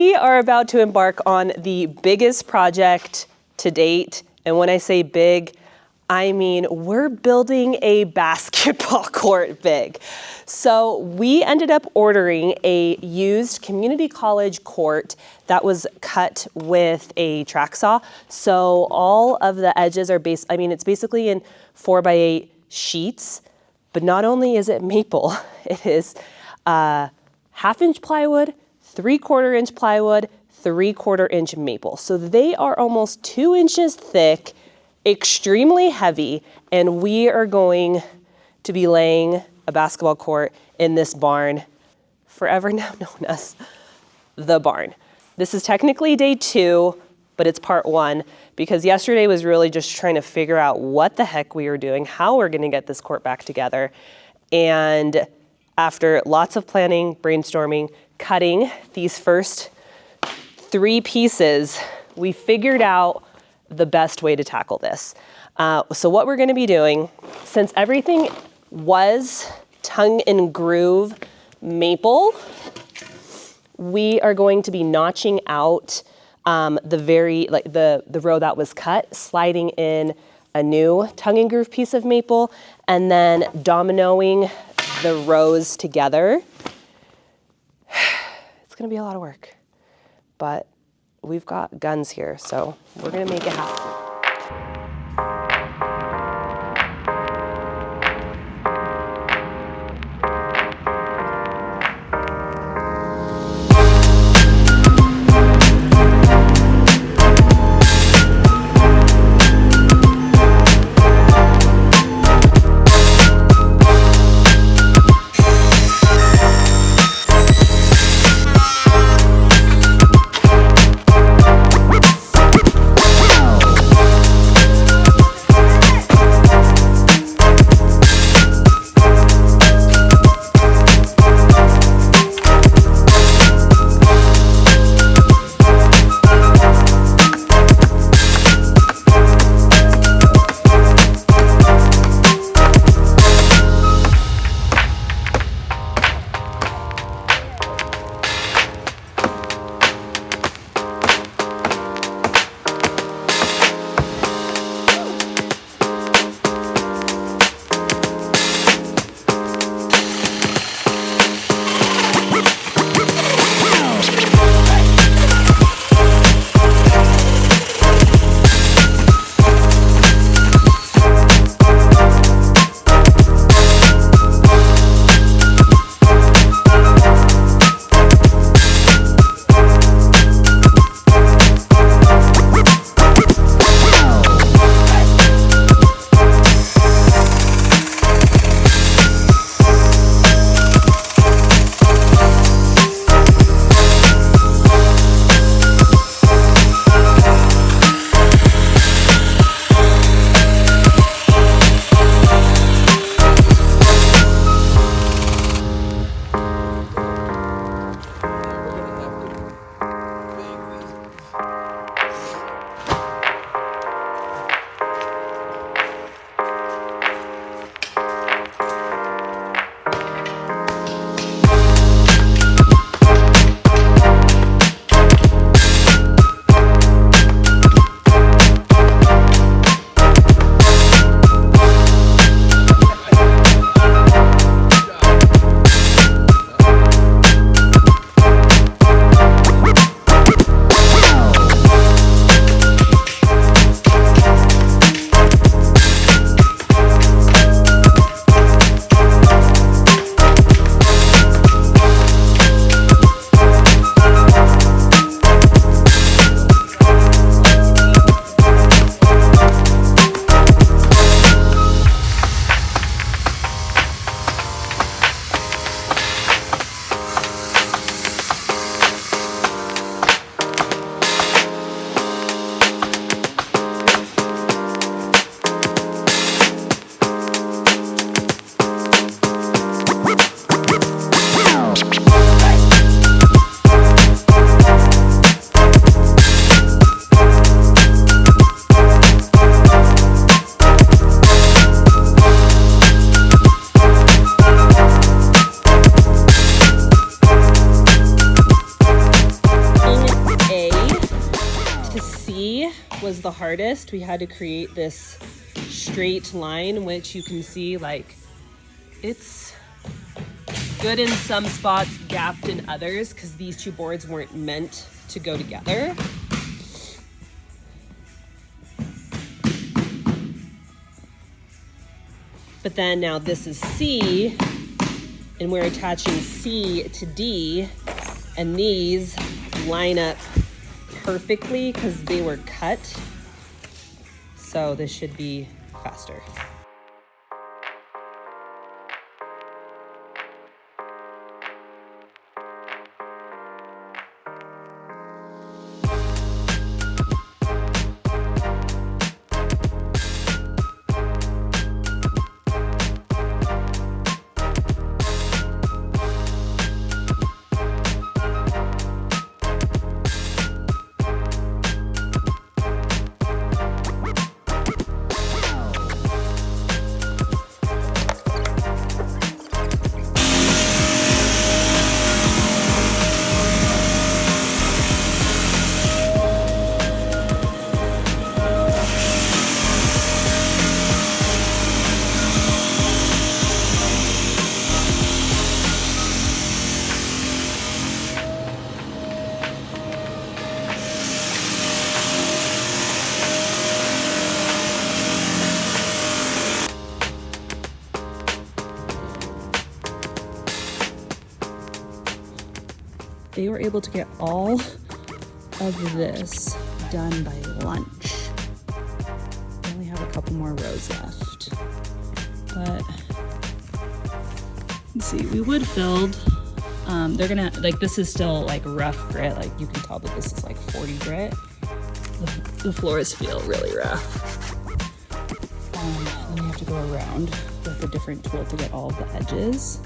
We are about to embark on the biggest project to date. And when I say big, I mean we're building a basketball court big. So we ended up ordering a used community college court that was cut with a track saw. So all of the edges are it's basically in 4x8 sheets, but not only is it maple, it is 1/2 inch plywood, 3/4 inch plywood, 3/4 inch maple. So they are almost 2 inches thick, extremely heavy, and we are going to be laying a basketball court in this barn, forever now known as the barn. This is technically day 2, but it's part 1 because yesterday was really just trying to figure out what the heck we were doing, how we're gonna get this court back together. And after lots of planning, brainstorming, cutting these first 3 pieces, we figured out the best way to tackle this. So what we're gonna be doing, since everything was tongue and groove maple, we are going to be notching out the row that was cut, sliding in a new tongue and groove piece of maple, and then dominoing the rows together. It's gonna be a lot of work, but we've got guns here, so we're gonna make it happen. was the hardest. We had to create this straight line, which you can see like it's good in some spots, gapped in others, because these two boards weren't meant to go together. But then now this is C, and we're attaching C to D, and these line up perfectly because they were cut. So this should be faster. They were able to get all of this done by lunch. We only have a couple more rows left. But let's see, we wood filled. They're gonna, like, this is still like rough grit. Like you can tell that this is like 40 grit. The floors feel really rough. And you have to go around with a different tool to get all of the edges.